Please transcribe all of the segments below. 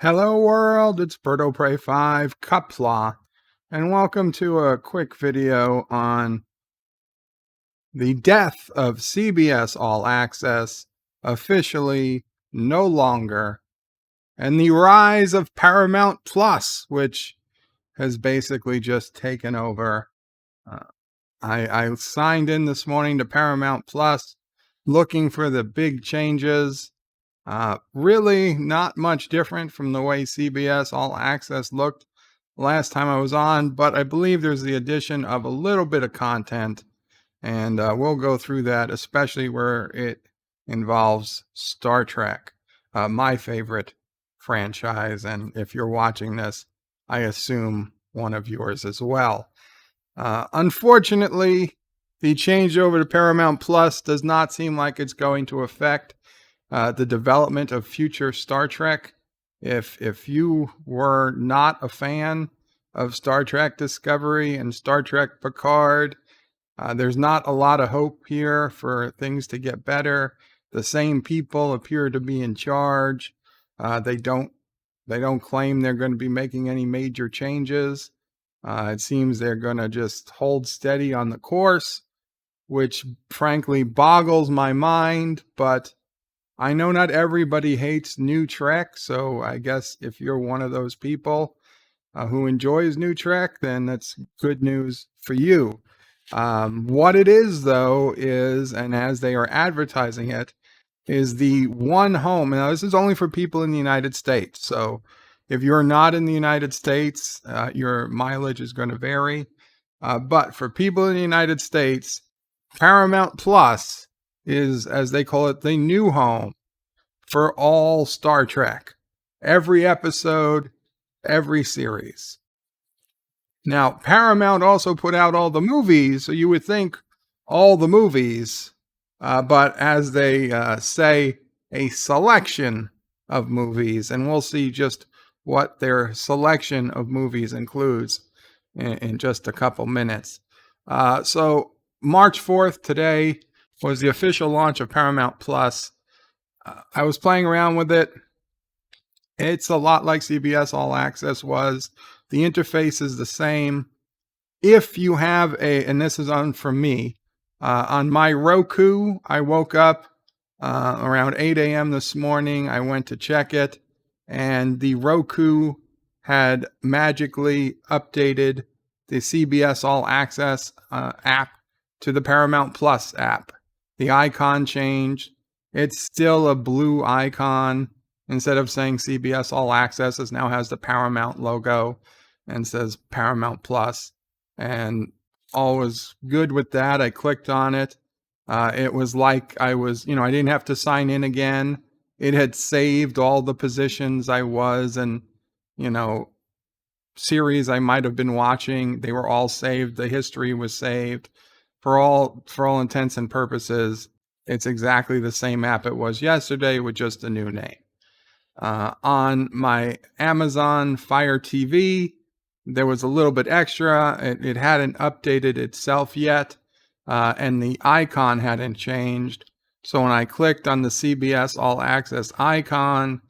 Hello world, it's Birdo Prey 5 Cupflaw, and welcome to a quick video on the death of CBS All Access, officially no longer, and the rise of Paramount Plus, which has basically just taken over. Uh, I signed in this morning to Paramount Plus looking for the big changes. Really not much different from the way CBS All Access looked last time I was on, but I believe there's the addition of a little bit of content, and we'll go through that, especially where it involves Star Trek, my favorite franchise, and if you're watching this, I assume one of yours as well. Unfortunately, the changeover to Paramount Plus does not seem like it's going to affect the development of future Star Trek. If you were not a fan of Star Trek Discovery and Star Trek Picard, there's not a lot of hope here for things to get better. The same people appear to be in charge. They don't claim they're going to be making any major changes. It seems they're going to just hold steady on the course, which frankly boggles my mind, but I know not everybody hates new Trek, so I guess if you're one of those people who enjoys new Trek, then that's good news for you. What it is, though, is, and as they are advertising it, is the one home. Now, this is only for people in the United States. So if you're not in the United States, your mileage is going to vary. But for people in the United States, Paramount Plus is, as they call it, the new home for all Star Trek. Every episode, every series. Now, Paramount also put out all the movies, so you would think all the movies, but as they say, a selection of movies, and we'll see just what their selection of movies includes in just a couple minutes. So March 4th, today, was the official launch of Paramount Plus. I was playing around with it. It's a lot like CBS All Access was. The interface is the same. If you have and this is on from me, on my Roku, I woke up around 8 a.m. this morning. I went to check it, and the Roku had magically updated the CBS All Access app to the Paramount Plus app. The icon changed. It's still a blue icon. Instead of saying CBS All Access, it now has the Paramount logo and says Paramount Plus. And all was good with that. I clicked on it. It was like I was, I didn't have to sign in again. It had saved all the positions I was and, series I might have been watching. They were all saved. The history was saved. For all intents and purposes, it's exactly the same app it was yesterday with just a new name. On my Amazon Fire TV, there was a little bit extra. It hadn't updated itself yet, and the icon hadn't changed. So when I clicked on the CBS All Access icon,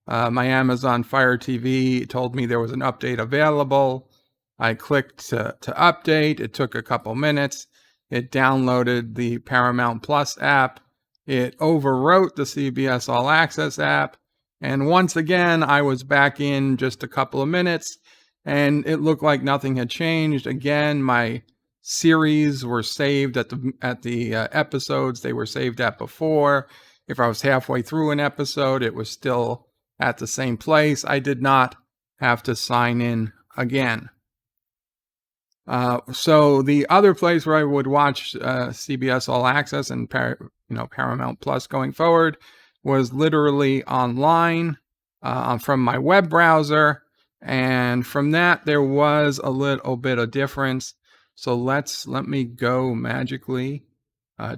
my Amazon Fire TV told me there was an update available. I clicked to update. It took a couple minutes. It downloaded the Paramount Plus app. It overwrote the CBS All Access app. And once again, I was back in just a couple of minutes, and it looked like nothing had changed. Again, my series were saved at the episodes they were saved at before. If I was halfway through an episode, it was still at the same place. I did not have to sign in again. So the other place where I would watch CBS All Access and Paramount Plus going forward was literally online from my web browser, and from that there was a little bit of difference. So let me go magically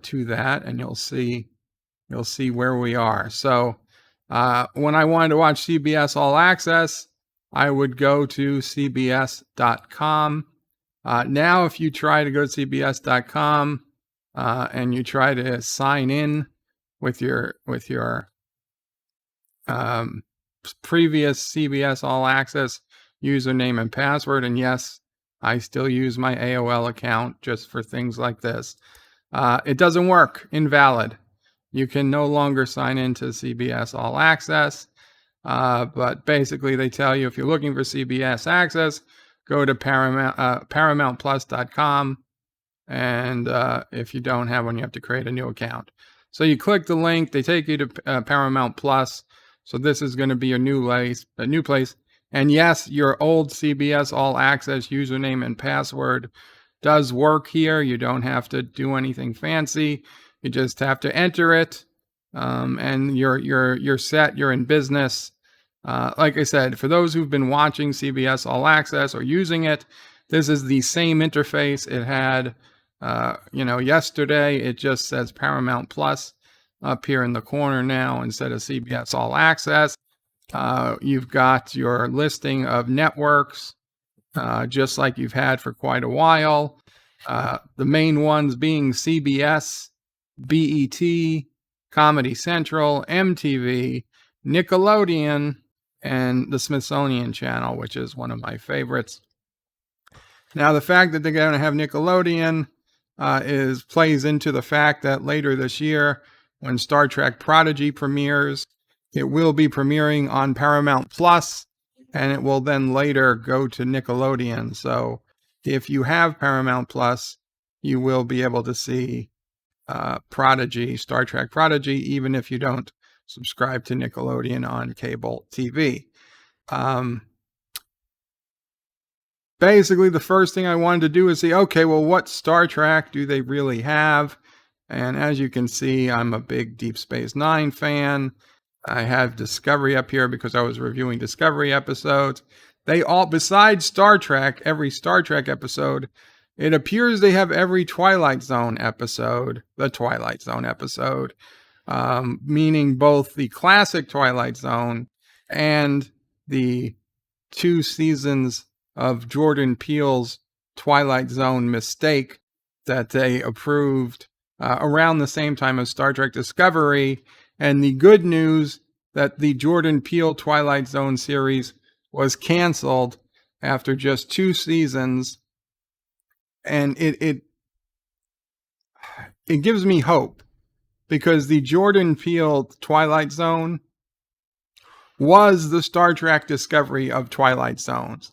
to that, and you'll see where we are. So when I wanted to watch CBS All Access, I would go to cbs.com. Now, if you try to go to cbs.com and you try to sign in with your previous CBS All Access username and password. And yes, I still use my AOL account just for things like this. It doesn't work. Invalid. You can no longer sign into CBS All Access. But basically, they tell you if you're looking for CBS Access, go to ParamountPlus.com. And if you don't have one, you have to create a new account. So you click the link, they take you to Paramount Plus. So this is going to be a new place. And yes, your old CBS All Access username and password does work here. You don't have to do anything fancy. You just have to enter it, and you're set. You're in business. Like I said, for those who've been watching CBS All Access or using it, this is the same interface it had yesterday. It just says Paramount Plus up here in the corner now instead of CBS All Access. You've got your listing of networks, just like you've had for quite a while. The main ones being CBS, BET, Comedy Central, MTV, Nickelodeon, and the Smithsonian channel, which is one of my favorites. Now, the fact that they're going to have Nickelodeon plays into the fact that later this year, when Star Trek Prodigy premieres, it will be premiering on Paramount Plus, and it will then later go to Nickelodeon. So if you have Paramount Plus, you will be able to see Prodigy, Star Trek Prodigy, even if you don't subscribe to Nickelodeon on cable TV. Basically, the first thing I wanted to do is see, okay, well, what Star Trek do they really have? And as you can see, I'm a big Deep Space Nine fan. I have Discovery up here because I was reviewing Discovery episodes. They all, besides Star Trek, every Star Trek episode, it appears they have every Twilight Zone episode, the Twilight Zone episode, meaning both the classic Twilight Zone and the 2 seasons of Jordan Peele's Twilight Zone Mistake that they approved around the same time as Star Trek Discovery. And the good news that the Jordan Peele Twilight Zone series was canceled after just 2 seasons. And it gives me hope, because the Jordan Peele Twilight Zone was the Star Trek Discovery of Twilight Zones.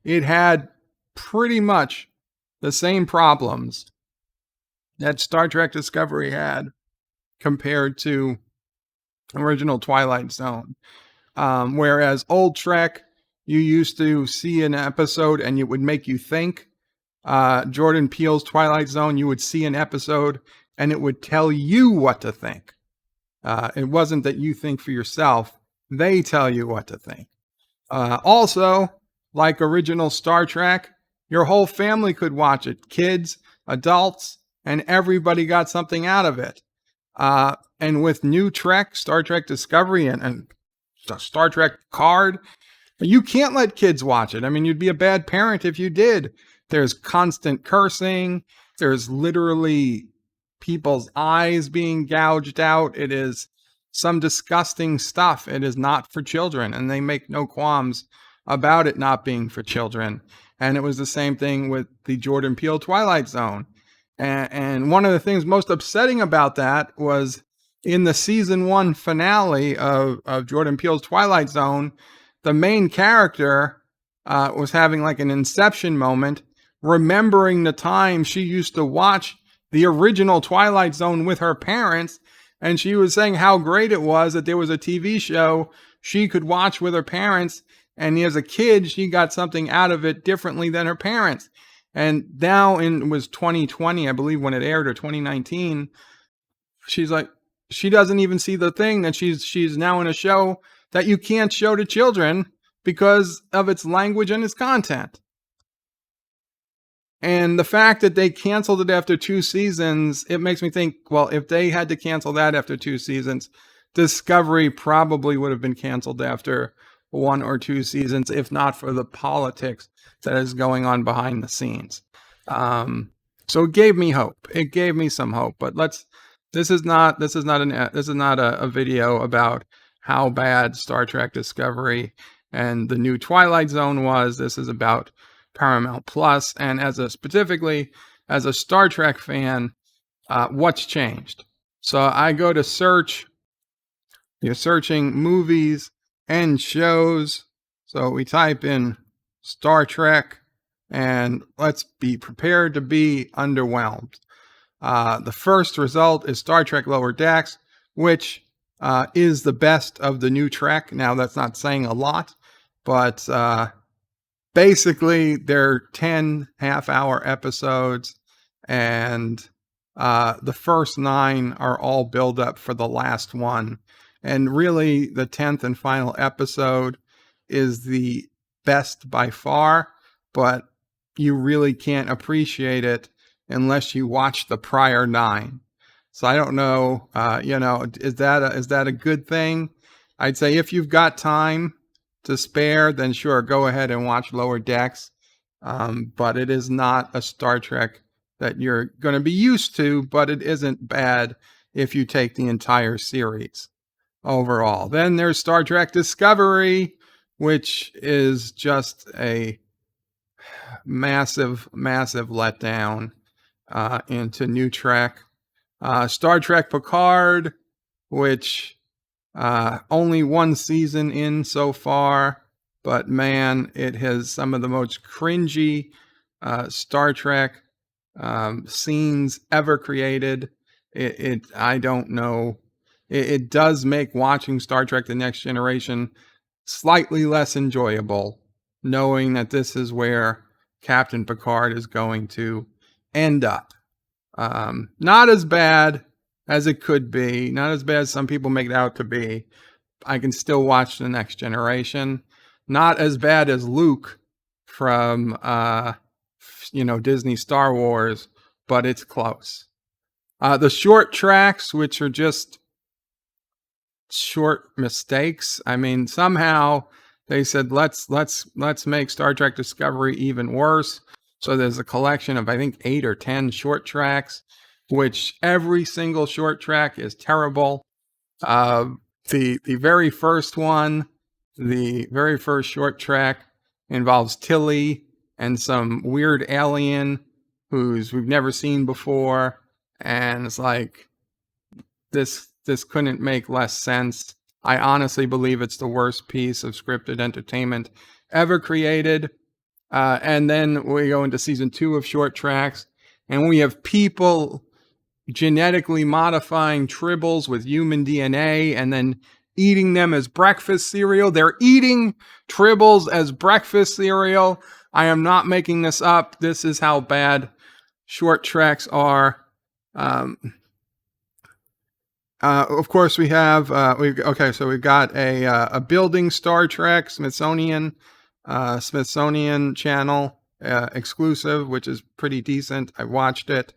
It had pretty much the same problems that Star Trek Discovery had compared to original Twilight Zone. Whereas old Trek, you used to see an episode and it would make you think. Jordan Peele's Twilight Zone, you would see an episode and it would tell you what to think. It wasn't that you think for yourself. They tell you what to think. Also, like original Star Trek, your whole family could watch it. Kids, adults, and everybody got something out of it. And with new Trek, Star Trek Discovery, and Star Trek Card, you can't let kids watch it. I mean, you'd be a bad parent if you did. There's constant cursing. There's literally people's eyes being gouged out. It is some disgusting stuff. It is not for children, and they make no qualms about it not being for children. And it was the same thing with the Jordan Peele Twilight Zone. And one of the things most upsetting about that was in the season 1 finale of Jordan Peele's Twilight Zone, the main character was having like an inception moment, remembering the time she used to watch the original Twilight Zone with her parents. And she was saying how great it was that there was a TV show she could watch with her parents. And as a kid, she got something out of it differently than her parents. And now it was 2020, I believe, when it aired, or 2019. She's like, she doesn't even see the thing that she's now in a show that you can't show to children because of its language and its content. And the fact that they canceled it after 2 seasons, it makes me think, well, if they had to cancel that after 2 seasons, Discovery probably would have been canceled after 1 or 2 seasons, if not for the politics that is going on behind the scenes. So it gave me hope. It gave me some hope. But this is not a video about how bad Star Trek Discovery and the new Twilight Zone was. This is about Paramount Plus, and specifically as a Star Trek fan, what's changed? So I go to search. You're searching movies and shows. So we type in Star Trek, and let's be prepared to be underwhelmed. The first result is Star Trek Lower Decks, which is the best of the new Trek. Now, that's not saying a lot, but basically, they're 10 half-hour episodes, and the first 9 are all build up for the last one. And really, the 10th and final episode is the best by far, but you really can't appreciate it unless you watch the prior 9. So I don't know, is that a good thing? I'd say if you've got time to spare, then sure, go ahead and watch Lower Decks. But it is not a Star Trek that you're going to be used to, but it isn't bad if you take the entire series overall. Then there's Star Trek Discovery, which is just a massive letdown into new Trek. Star Trek Picard, which only one season in so far, but man, it has some of the most cringy Star Trek scenes ever created. I don't know. It does make watching Star Trek The Next Generation slightly less enjoyable, knowing that this is where Captain Picard is going to end up. Not as bad as it could be, not as bad as some people make it out to be. I can still watch The Next Generation. Not as bad as Luke from, Disney Star Wars, but it's close. The short tracks, which are just short mistakes. I mean, somehow they said, let's make Star Trek Discovery even worse. So there's a collection of, I think, 8 or 10 short tracks, which every single short track is terrible. The very first one, the very first short track involves Tilly and some weird alien we've never seen before. And it's like, this couldn't make less sense. I honestly believe it's the worst piece of scripted entertainment ever created. And then we go into season 2 of short tracks, and we have people genetically modifying tribbles with human DNA and then eating them as breakfast cereal. They're eating tribbles as breakfast cereal. I am not making this up. This is how bad short tracks are. Of course, we have we've got a building Star Trek Smithsonian channel exclusive, which is pretty decent. I watched it.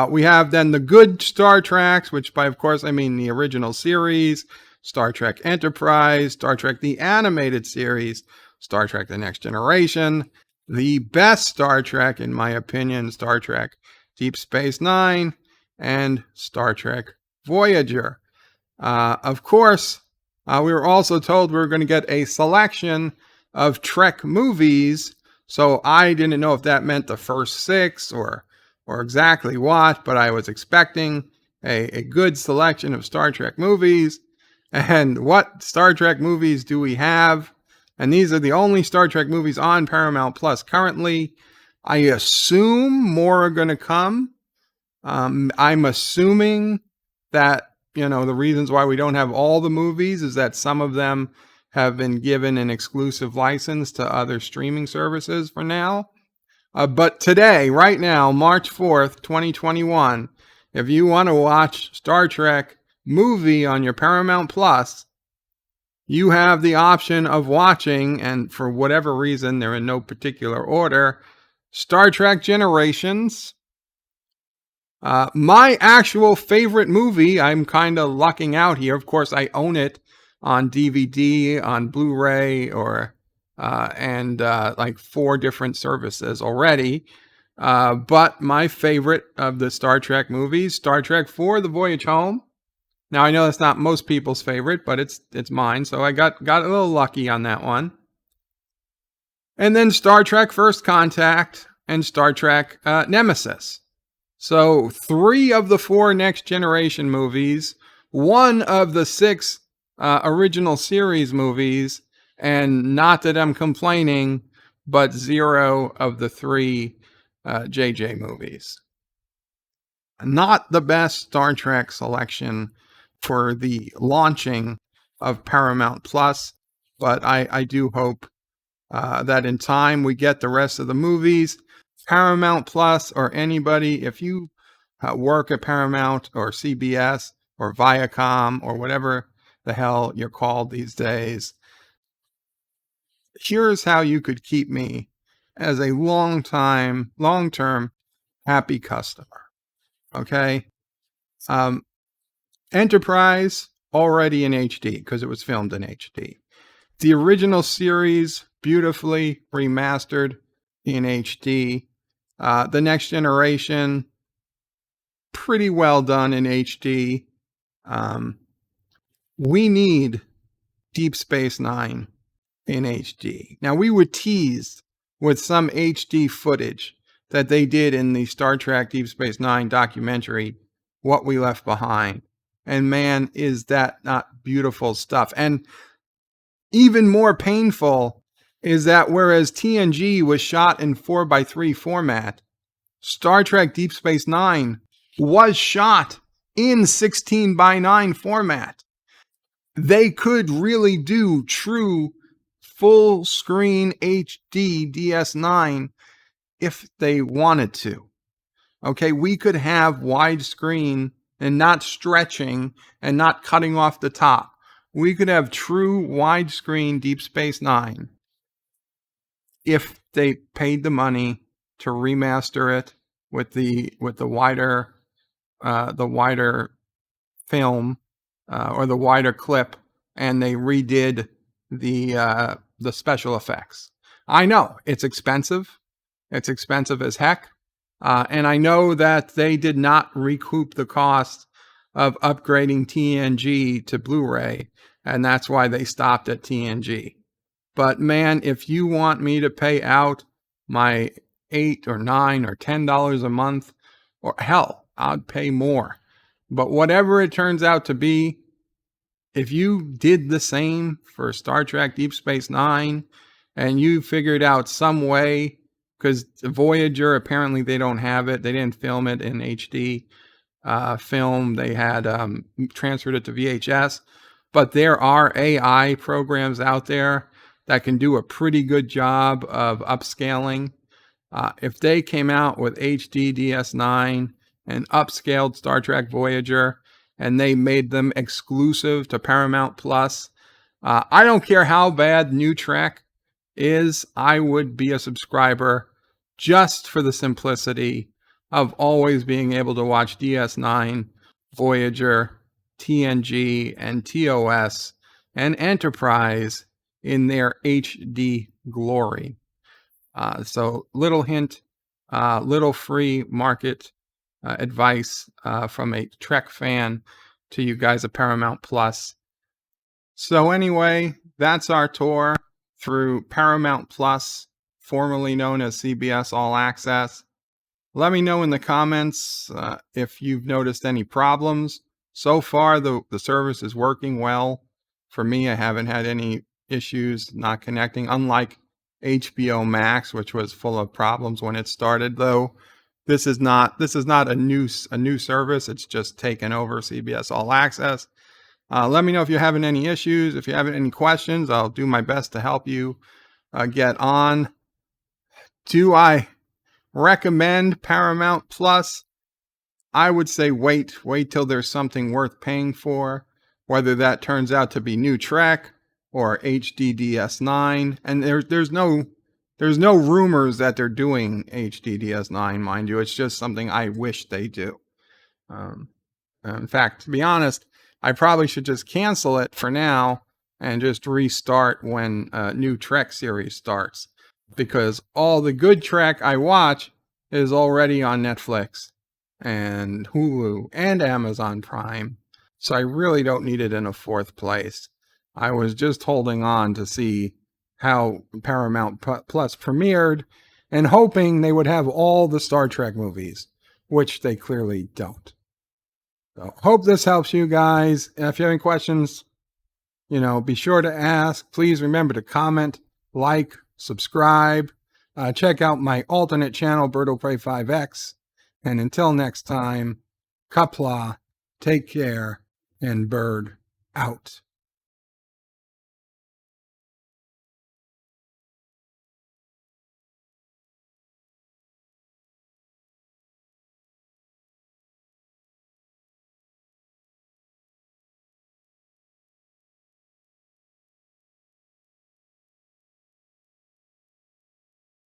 We have then the good Star Treks, which by of course I mean the original series, Star Trek Enterprise, Star Trek the Animated Series, Star Trek The Next Generation, the best Star Trek in my opinion, Star Trek Deep Space Nine, and Star Trek Voyager. Of course, we were also told we were going to get a selection of Trek movies, so I didn't know if that meant the first 6 or exactly what, but I was expecting a good selection of Star Trek movies. And what Star Trek movies do we have? And these are the only Star Trek movies on Paramount Plus currently. I assume more are going to come. I'm assuming that, the reasons why we don't have all the movies is that some of them have been given an exclusive license to other streaming services for now. But today, right now, March 4th, 2021, if you want to watch Star Trek movie on your Paramount Plus, you have the option of watching, and for whatever reason, they're in no particular order, Star Trek Generations. My actual favorite movie, I'm kind of lucking out here. Of course, I own it on DVD, on Blu-ray, and like 4 different services already. But my favorite of the Star Trek movies, Star Trek IV: The Voyage Home. Now I know that's not most people's favorite, but it's mine, so I got a little lucky on that one. And then Star Trek First Contact and Star Trek Nemesis. So 3 of the 4 Next Generation movies, 1 of the 6 original series movies, and not that I'm complaining, but 0 of the 3 JJ movies. Not the best Star Trek selection for the launching of Paramount Plus, but I do hope that in time we get the rest of the movies. Paramount Plus, or anybody, if you work at Paramount or CBS or Viacom or whatever the hell you're called these days, here's how you could keep me as a long-term happy customer. Okay. Enterprise already in HD because it was filmed in HD. The original series beautifully remastered in HD. The Next Generation, pretty well done in HD. We need Deep Space Nine in HD. Now, we were teased with some HD footage that they did in the Star Trek Deep Space Nine documentary, What We Left Behind. And man, is that not beautiful stuff. And even more painful is that whereas TNG was shot in 4:3 format, Star Trek Deep Space Nine was shot in 16:9 format. They could really do true full screen HD DS9 if they wanted to. Okay, we could have widescreen and not stretching and not cutting off the top. We could have true widescreen Deep Space Nine if they paid the money to remaster it with the wider film or the wider clip, and they redid the special effects. I know it's expensive. It's expensive as heck. And I know that they did not recoup the cost of upgrading TNG to Blu-ray, and that's why they stopped at TNG. But man, if you want me to pay out my $8 or $9 or $10 a month, or hell, I'd pay more. But whatever it turns out to be, if you did the same for Star Trek Deep Space Nine, and you figured out some way, because Voyager, apparently they don't have it. They didn't film it in HD film. They had transferred it to VHS. But there are AI programs out there that can do a pretty good job of upscaling. If they came out with HD DS9 and upscaled Star Trek Voyager, and they made them exclusive to Paramount Plus, I don't care how bad New Trek is, I would be a subscriber just for the simplicity of always being able to watch DS9, Voyager, TNG, and TOS, and Enterprise in their HD glory. So little hint, little free market advice from a Trek fan to you guys at Paramount Plus. So anyway, that's our tour through Paramount Plus, formerly known as CBS All Access. Let me know in the comments if you've noticed any problems. So far, the service is working well. For me, I haven't had any issues not connecting, unlike HBO Max, which was full of problems when it started. Though this is not a new service. It's just taken over CBS All Access. Let me know if you're having any issues. If you're having any questions, I'll do my best to help you get on. Do I recommend Paramount Plus? I would say wait till there's something worth paying for, whether that turns out to be New Trek or HD DS9. And there's no rumors that they're doing HD DS9, mind you. It's just something I wish they do. In fact, to be honest, I probably should just cancel it for now and just restart when a new Trek series starts, because all the good Trek I watch is already on Netflix and Hulu and Amazon Prime. So I really don't need it in a fourth place. I was just holding on to see how Paramount Plus premiered and hoping they would have all the Star Trek movies, which they clearly don't. So hope this helps you guys. If you have any questions, be sure to ask. Please remember to comment, like, subscribe. Check out my alternate channel, Birdo Prey 5X. And until next time, Kapla, take care, and bird out.